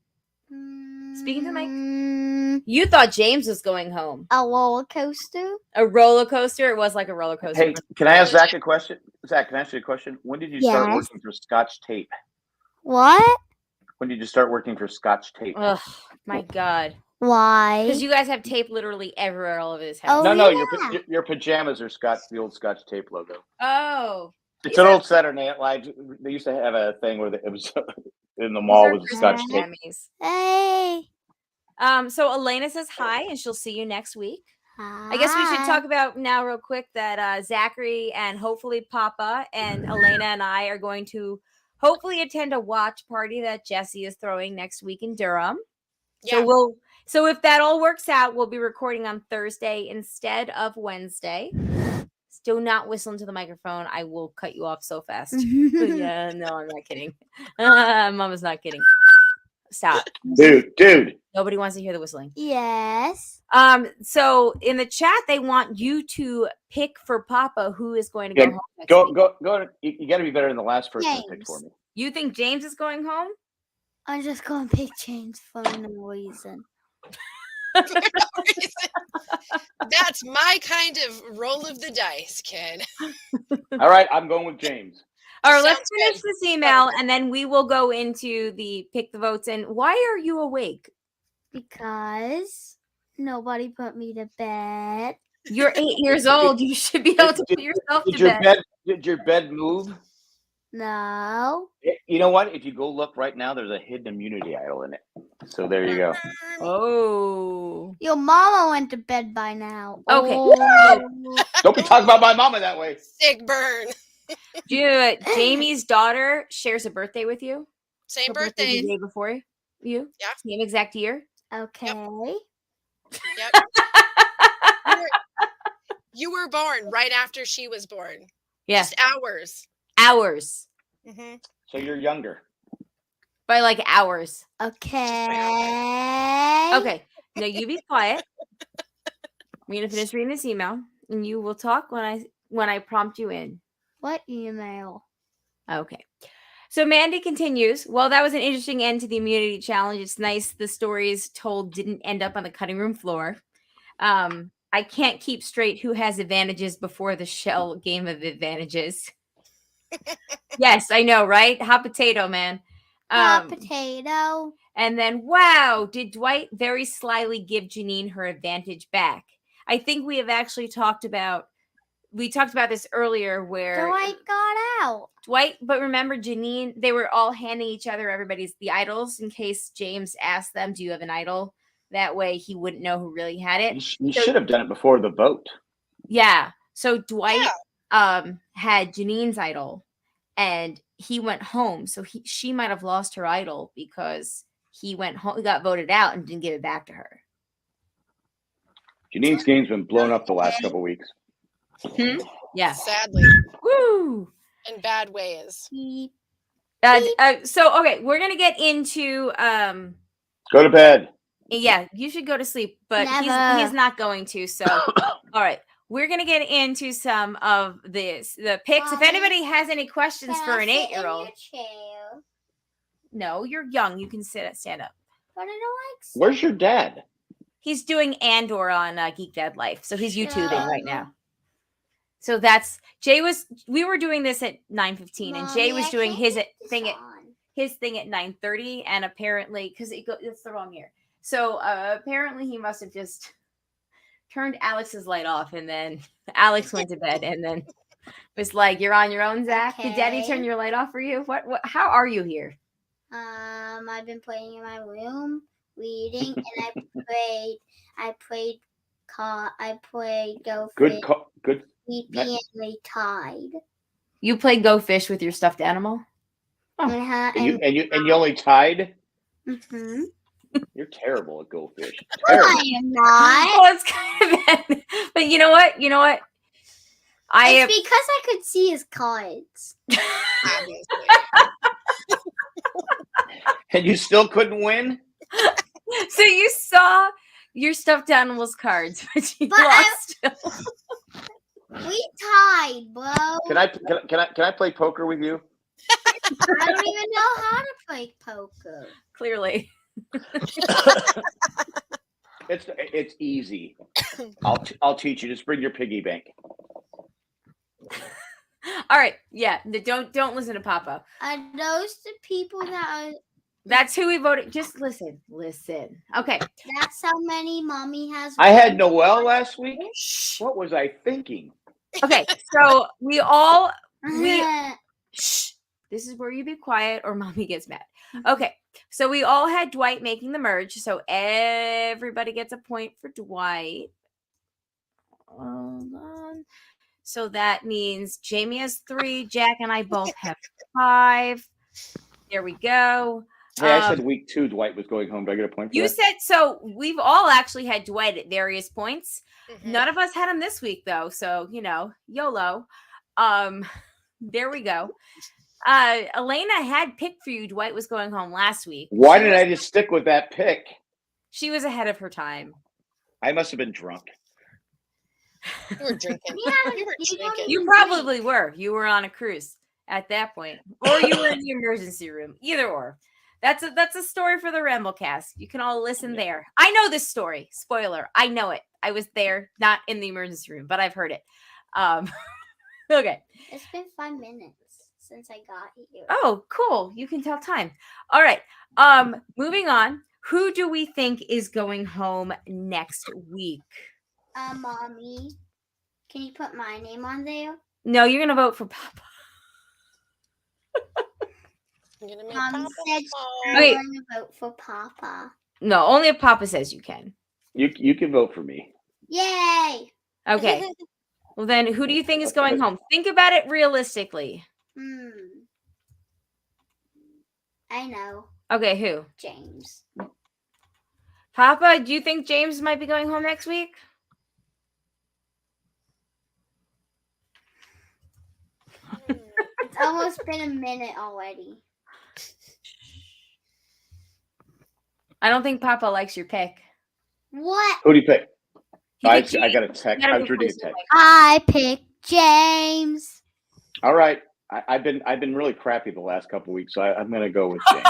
Speaking to the mic. You thought James was going home.
A roller coaster?
A roller coaster? It was like a roller coaster.
Hey, can I ask Zach a question? Zach, can I ask you a question? When did you start
Yes.
working for Scotch Tape?
What?
When did you start working for Scotch Tape?
Ugh, my God.
Why?
Because you guys have tape literally everywhere all over this house.
Oh,
No,
yeah.
your pajamas are the old Scotch Tape logo.
Oh.
It's an old Saturday Night Live. They used to have a thing where it was in the mall with Scotch Tape.
Hey.
So Elena says hi, and she'll see you next week.
Hi.
I guess we should talk about now real quick that Zachary and hopefully Papa and Elena and I are going to hopefully attend a watch party that Jesse is throwing next week in Durham.
Yeah.
So if that all works out, we'll be recording on Thursday instead of Wednesday. Do not whistle into the microphone. I will cut you off so fast. Yeah, no, I'm not kidding. Mama's not kidding. Stop.
Dude.
Nobody wants to hear the whistling.
Yes.
So in the chat, they want you to pick for Papa who is going to go home next week.
Go. You got to be better than the last person that picked for
James.
me.
You think James is going home?
I'm just going to pick James for no reason.
That's my kind of roll of the dice, kid.
All right, I'm going with James.
All right, let's
Sounds
finish
good.
this email and then we will go into the pick the votes. And why are you awake?
Because nobody put me to bed.
You're 8 years old. You should be able to put yourself to bed.
Did your bed move?
No.
You know what? If you go look right now, there's a hidden immunity idol in it. So there you go.
Oh.
Your mama went to bed by now.
Okay.
Oh.
Don't be talking about my mama that way.
Sick burn.
Jamie's daughter shares a birthday with you.
Same
Her birthday's
birthday.
the day before you.
Yeah.
Same exact year.
Okay.
Yep. You were born right after she was born.
Yeah.
Just hours.
Hours.
Mm-hmm.
So you're younger.
By like hours.
Okay.
Okay. Now you be quiet. I'm gonna finish reading this email and you will talk when I prompt you in.
What email?
Okay. So Mandy continues. Well, that was an interesting end to the immunity challenge. It's nice the stories told didn't end up on the cutting room floor. I can't keep straight who has advantages before the shell game of advantages. Yes, I know, right? Hot potato, man.
Hot potato.
And then, wow, did Dwight very slyly give Janine her advantage back? I think we have actually talked about this earlier where
Dwight got out.
Dwight, but remember Janine, they were all handing each other the idols in case James asked them, do you have an idol? That way he wouldn't know who really had it.
You should have done it before the vote.
Yeah. So Dwight had Janine's idol and he went home. So she might have lost her idol because he went home, he got voted out and didn't give it back to her.
Janine's game's been blown up the last couple weeks.
Yeah.
Sadly.
Woo.
In bad ways.
So okay, we're gonna get into
Go to bed.
yeah, you should go to sleep, but
Never.
he's not going to. So all right. We're gonna get into some of the picks. If
Mommy,
anybody has any questions
Can
for
I
an
sit in
8-year-old,
your chair?
no, you're young. You can stand up.
But I don't like sit.
Where's your dad?
He's doing Andor on Geek Dad Life, so he's YouTubing right
Yeah.
now. So we were doing this at 9:15, and Jay
Mommy,
was
I
doing
can't
his
put this
thing
on.
at 9:30, and apparently because it's the wrong year, so apparently he must have just turned Alex's light off, and then Alex went to bed, and then was like, "You're on your own, Zach. Did Daddy
Okay.
turn your light off for you? What? How are you here?"
I've been playing in my room, reading, and I played Go Fish,
Good.
Sleepy and Retied.
You played Go Fish with your stuffed animal?
Uh-huh,
And you only tied.
mhm.
You're terrible at Go Fish.
No,
Terrible.
I am not.
Well, it's kind of, but you know what? I
It's because I could see his cards.
Obviously.
And you still couldn't win?
so you saw your stuffed animals cards, but you
But I-
lost.
We tied, bro.
Can I play poker with you?
I don't even know how to play poker.
Clearly.
It's easy. I'll teach you. Just bring your piggy bank.
All right. Yeah. Don't listen to Papa.
Are those the people that are?
That's who we voted. Just listen. Okay.
That's how many mommy has.
I had Noel last week.
Shh.
What was I thinking?
Okay. So we all. we-
Uh,
Shh. This is where you be quiet or mommy gets mad. Okay. So we all had Dwight making the merge. So everybody gets a point for Dwight. Hold on. So that means Jamie has 3. Jack and I both have 5. There we go.
Hey, I said week 2 Dwight was going home. Do I get a point for
You
that?
said so. We've all actually had Dwight at various points.
Mhm.
None of us had him this week though. So, YOLO. There we go. Elena had picked for you. Dwight was going home last week.
Why did I just stick with that pick?
She was ahead of her time.
I must have been drunk.
You were drinking.
Yeah,
You were
you don't
drinking.
You probably were. You were on a cruise at that point, or you were in the emergency room. Either or. That's a story for the Ramblecast. You can all listen there. I know this story. Spoiler. I know it. I was there, not in the emergency room, but I've heard it. Okay.
It's been 5 minutes since I got here.
Oh, cool. You can tell time. All right. Moving on. Who do we think is going home next week?
Mommy, can you put my name on there?
No, you're gonna vote for Papa.
I'm gonna make
Mommy
Papa
said
fall.
Okay.
I want to vote for Papa.
No, only if Papa says you can.
You can vote for me.
Yay!
Okay. Well, then who do you think is going home? Think about it realistically.
I know,
Okay, who?
James.
Papa, do you think James might be going home next week?
It's almost been a minute already.
I don't think Papa likes your pick.
What?
Who do you pick?
He
I
picked
got a
James.
text.
Gotta
I
be
was reading a
closer to
text.
I picked James.
All right. I've been really crappy the last couple weeks, so I'm gonna go with James.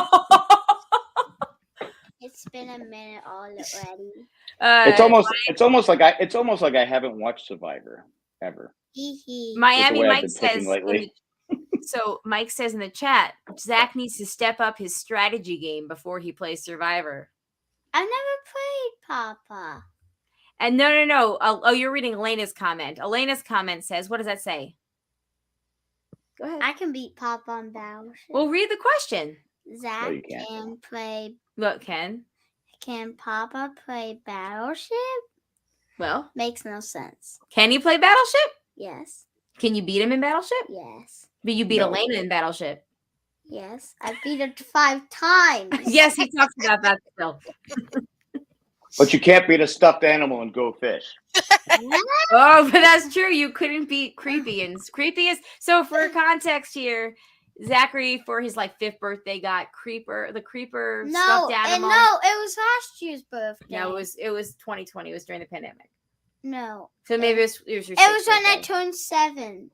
It's been a minute already.
It's almost like I haven't watched Survivor ever.
Hee hee.
Miami
way I've
Mike
been picking
says.
lately.
So Mike says in the chat, Zach needs to step up his strategy game before he plays Survivor.
I've never played Papa.
And no. Oh, you're reading Elena's comment. Elena's comment says, what does that say? Go ahead.
I can beat Papa on Battleship.
Well, read the question.
Zach
you can't.
can play.
Look, Ken.
Can Papa play Battleship?
Well,
Makes no sense.
can you play Battleship?
Yes.
Can you beat him in Battleship?
Yes.
But you beat
No.
Elena in Battleship.
Yes. I beat it 5 times.
Yes, he talks about that still.
But you can't beat a stuffed animal and Go Fish.
Oh, but that's true. You couldn't beat Creepy. And Creepy is so for context here, Zachary for his 5th birthday got the creeper
No,
stuffed
and
animal.
no, it was last year's birthday.
No, it was 2020. It was during the pandemic.
No.
So maybe it was your
It
6th
was when I
birthday.
turned 7.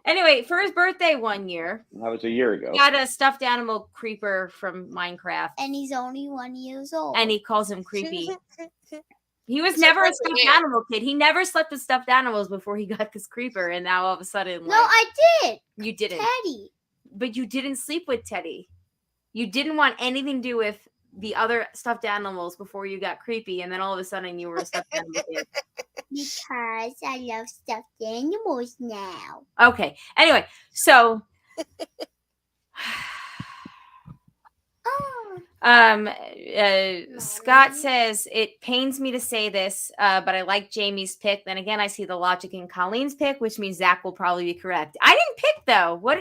Anyway, for his birthday one year,
That was a year ago.
he got a stuffed animal creeper from Minecraft,
And he's only 1 year old.
and he calls him Creepy. He was
It's
never a
appropriate
stuffed
name.
animal kid. He never slept with stuffed animals before he got this creeper, and now all of a sudden,
No, I did.
you didn't.
Teddy.
But you didn't sleep with Teddy. You didn't want anything to do with the other stuffed animals before you got Creepy, and then all of a sudden you were a stuffed animal kid.
Because I love stuffed animals now.
Okay. Anyway, so
Oh.
Scott says it pains me to say this, but I like Jamie's pick. Then again, I see the logic in Colleen's pick, which means Zach will probably be correct. I didn't pick though. What?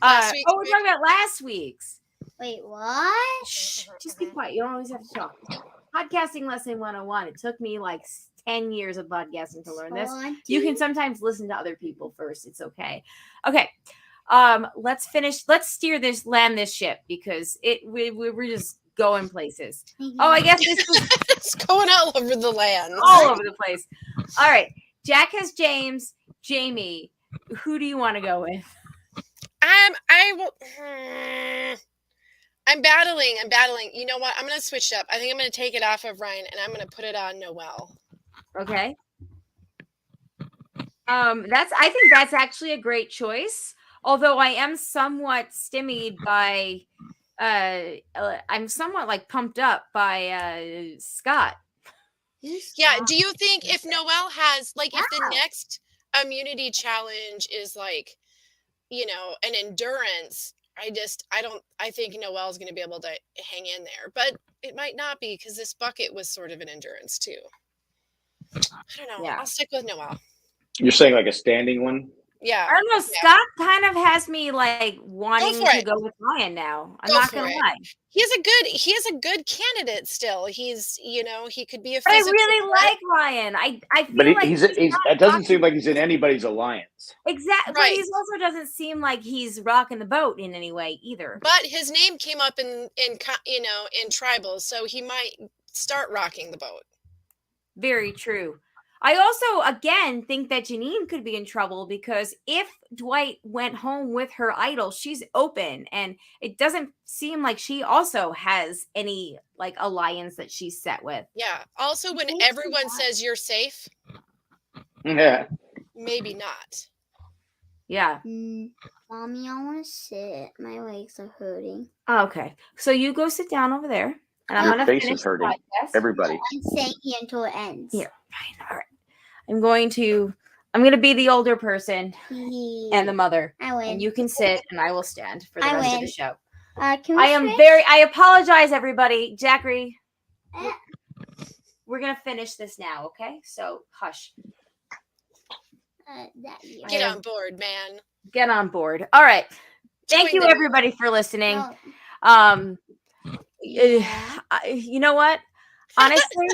Last week's
We're
pick.
talking about last week's.
Wait, what?
Shh, just be quiet. You don't always have to talk. Podcasting lesson 101. It took me like 10 years of podcasting to learn this. You can sometimes listen to other people first. It's okay. Okay. Let's finish. Let's land this ship because we're just going places. Oh, I guess this is
It's going all over the land.
all over the place. All right. Jack has James. Jamie, who do you want to go with?
I'm battling. You know what? I'm going to switch it up. I think I'm going to take it off of Ryan and I'm going to put it on Noelle.
Okay. I think that's actually a great choice. Although I am somewhat stymied by I'm somewhat like pumped up by Scott.
Yeah, do you think if Noelle has like if the next immunity challenge is like, you know, an endurance, I think Noelle's going to be able to hang in there. But it might not be because this bucket was sort of an endurance too. I don't know.
Yeah.
I'll stick with Noelle.
You're saying like a standing one?
Yeah.
I don't know. Scott kind of has me like wanting
for
to
it.
go with Ryan now. I'm
Go
not
for
gonna
it.
lie.
He is a good candidate still. He's, you know, he could be a
But I
physical
really
threat.
like Ryan. I feel
But
like
he's
not
it doesn't
rocking-
seem like he's in anybody's alliance.
exactly. But
Right.
he also doesn't seem like he's rocking the boat in any way either.
But his name came up in tribals, so he might start rocking the boat.
Very true. I also, again, think that Janine could be in trouble because if Dwight went home with her idol, she's open. And it doesn't seem like she also has any like alliance that she's set with.
Yeah. Also, when
Thanks a
everyone
lot.
says you're safe,
Yeah.
maybe not.
Yeah.
Mommy, I want to sit. My legs are hurting.
Okay. So you go sit down over there. And I'm
Your
going to
face
finish
is
the
hurting.
podcast.
Everybody.
I'm staying here until it ends.
Here. Fine. All right. I'm going to be the older person and the mother.
I win.
And you can sit and I will stand for the
I
rest of
win.
the show.
Can we switch?
I apologize, everybody. Jackery,
Eh.
we're going to finish this now, okay? So hush.
Get on board, man.
Get on board. All right. Thank
Join
you,
them.
everybody, for listening.
No.
You know what? Honestly,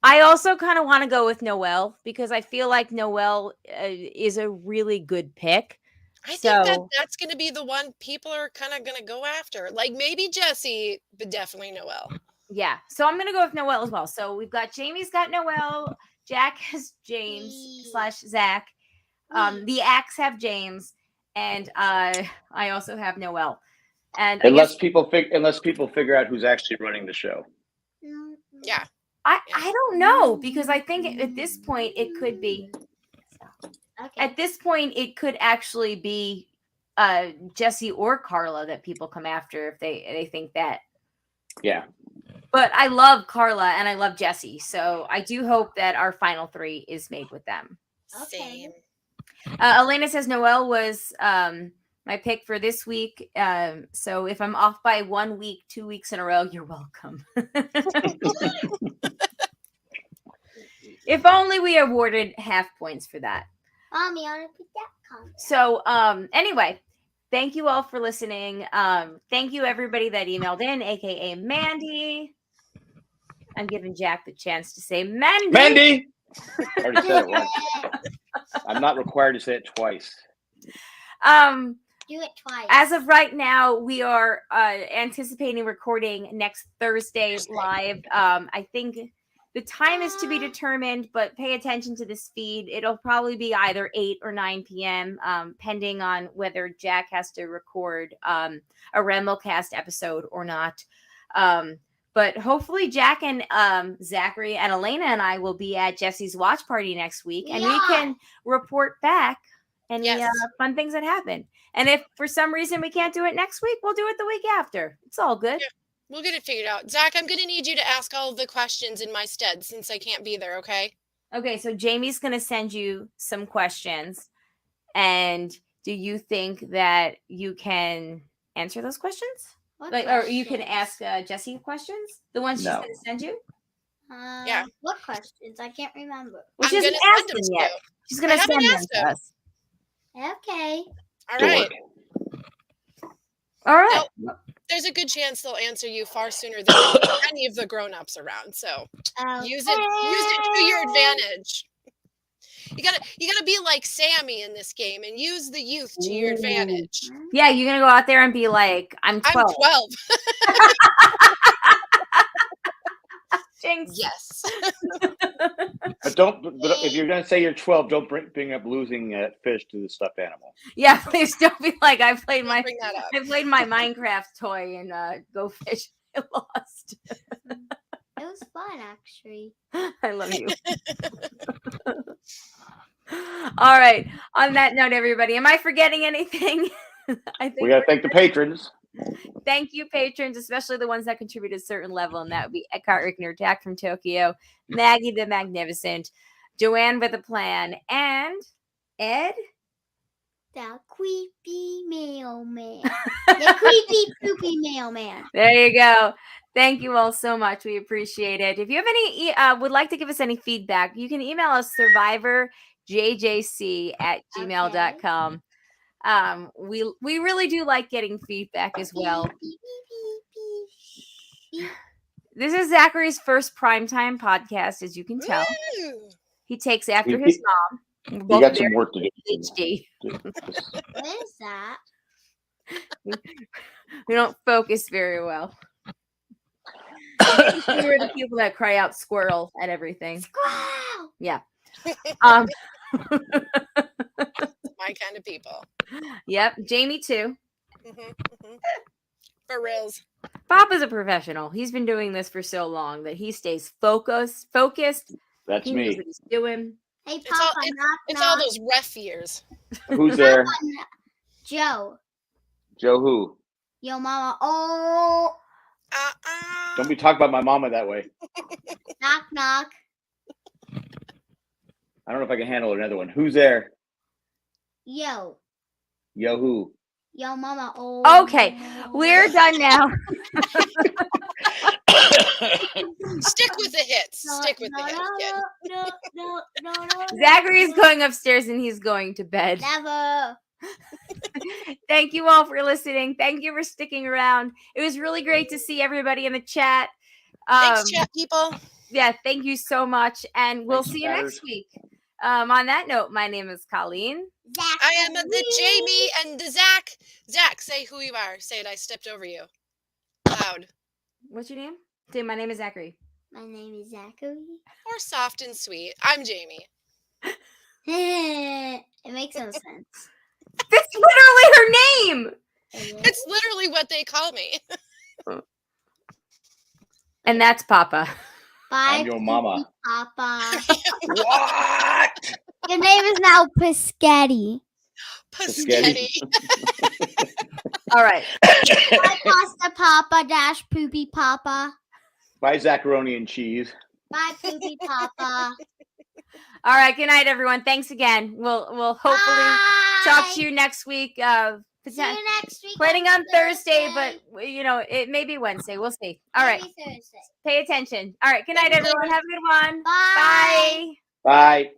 I also kind of want to go with Noelle because I feel like Noelle is a really good pick.
I think
So-
that's going to be the one people are kind of going to go after. Like maybe Jesse, but definitely Noelle.
Yeah. So I'm going to go with Noelle as well. So we've got Jamie's got Noelle. Jack has James / Zach. The Axe have James. And I also have Noelle. And I
Unless
guess
people figure out who's actually running the show.
Yeah.
I don't know because I think at this point it could be.
Okay.
At this point, it could actually be Jesse or Carla that people come after if they think that.
Yeah.
But I love Carla and I love Jesse, so I do hope that our final 3 is made with them.
Okay.
Same.
Elena says Noelle was my pick for this week. So if I'm off by 1 week, 2 weeks in a row, you're welcome. If only we awarded half points for that.
Mommy, I want to pick that comment.
So anyway, thank you all for listening. Thank you everybody that emailed in, aka Mandy. I'm giving Jack the chance to say Mandy.
Mandy! I already said it once. I'm not required to say it twice.
Do it twice.
As of right now, we are anticipating recording next Thursday live. I think the time is to be determined, but pay attention to this feed. It'll probably be either 8 or 9 p.m., pending on whether Jack has to record a Ramblecast episode or not. But hopefully Jack and Zachary and Elena and I will be at Jesse's watch party next week, and we
Yeah.
can report back any
Yes.
fun things that happen. And if for some reason we can't do it next week, we'll do it the week after. It's all good.
Yeah. We'll get it figured out. Zach, I'm going to need you to ask all of the questions in my stead since I can't be there, okay?
Okay, so Jamie's going to send you some questions. And do you think that you can answer those questions?
What
Or you can
questions?
ask Jessie questions? The ones she's
No.
going to send you?
Yeah.
What questions? I can't remember.
Well, she
I'm
hasn't
gonna
asked
send
them
them to
yet.
you.
She's going
I
to
haven't
send them
asked
to
them.
us.
Okay.
All
Dork.
right.
All right.
There's a good chance they'll answer you far sooner than any of the grown-ups around. So use it to your advantage. You gotta be like Sammy in this game and use the youth to your advantage.
Yeah, you're gonna go out there and be like, I'm 12.
I'm 12.
Jinx.
Yes.
But if you're gonna say you're 12, don't bring up losing fish to the stuffed animal.
Yeah, please don't be like I played
Don't
my
bring that up.
Minecraft toy and Go Fish. I lost.
It was fun, actually.
I love you. All right. On that note, everybody, am I forgetting anything? I think
We gotta thank the patrons.
Thank you, patrons, especially the ones that contribute a certain level, and that would be Eckhart Rickner, Dak from Tokyo, Maggie the Magnificent, Joanne with a Plan, and Ed.
The creepy mailman. The creepy poopy mailman.
There you go. Thank you all so much. We appreciate it. If you have any, would like to give us any feedback, you can email us survivorjjc@gmail.com. We really do like getting feedback as well. This is Zachary's first primetime podcast, as you can tell.
Woo!
He takes after his mom. We're
You
both
got some
very
work to do.
ADHD.
What is that?
We don't focus very well. We're the people that cry out squirrel at everything.
Squirrel!
Yeah.
My kind of people.
Yep. Jamie too.
For reals.
Papa's a professional. He's been doing this for so long that he stays focused.
That's
He knows
me.
what he's doing.
Hey,
It's all-
Papa, knock,
It's
knock.
all those ref years.
Who's there?
Joe.
Joe who?
Yo, mama. Oh,
Don't be talking about my mama that way.
knock, knock.
I don't know if I can handle another one. Who's there?
Yo.
Yo who?
Yo, mama. Oh.
Okay, we're done now.
Stick with the hits. Stick with the hits. kid.
No.
Zachary is going upstairs and he's going to bed.
Never.
Thank you all for listening. Thank you for sticking around. It was really great to see everybody in the chat.
Thanks, chat people.
Yeah, thank you so much. And we'll
Thanks,
see you
chatters.
next week. On that note, my name is Colleen.
Zach.
I am the Jamie and the Zach. Zach, say who you are. Say it. I stepped over you. Loud.
What's your name? Say, my name is Zachary.
My name is Zachary.
Or soft and sweet. I'm Jamie.
It makes no sense.
That's literally her name.
It's literally what they call me.
And that's Papa.
Bye,
I'm your mama.
Papa.
What?
Your name is now Piscetti.
Paschetti.
All right.
Bye, Pasta Papa dash Poopy Papa.
Bye, Zacharoni and cheese.
Bye, Poopy Papa.
All right. Good night, everyone. Thanks again. We'll hopefully talk to you next week.
See you next week.
Planning on Thursday, but it may be Wednesday. We'll see. All right.
Maybe Thursday.
Pay attention. All right. Good night, everyone. Have a good one.
Bye.
Bye.
Bye.